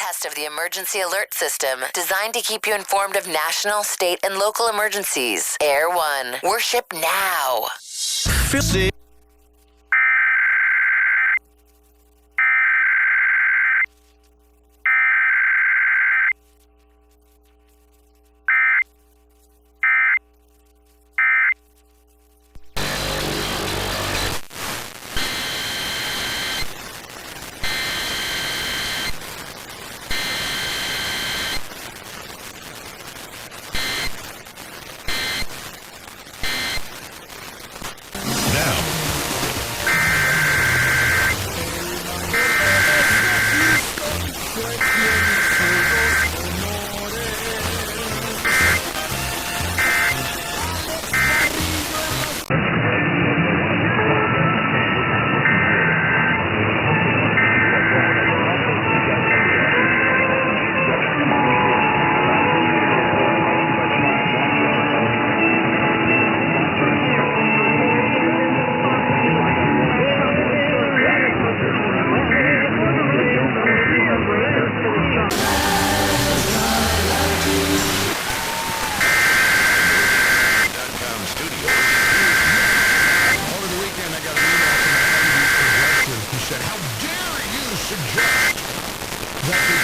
test of the emergency alert system designed to keep you informed of national, state, and local emergencies. Air One. Worship now.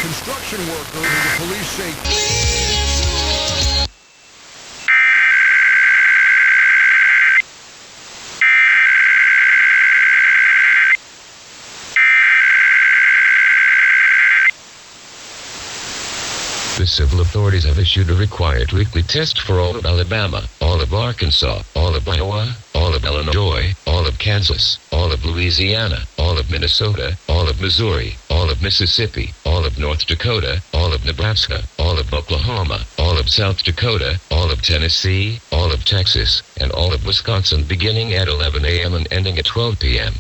Construction worker who the police say the civil authorities have issued a required weekly test for all of Alabama, all of Arkansas, all of Iowa, all of Illinois, all of Kansas, all of Louisiana, all of Minnesota, all of Missouri, all of Mississippi, all of North Dakota, all of Nebraska, all of Oklahoma, all of South Dakota, all of Tennessee, all of Texas, and all of Wisconsin beginning at 11 a.m. and ending at 12 p.m.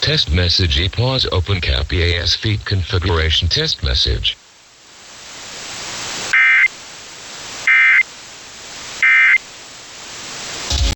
Test message EPAUSE open cap EAS feed configuration test message.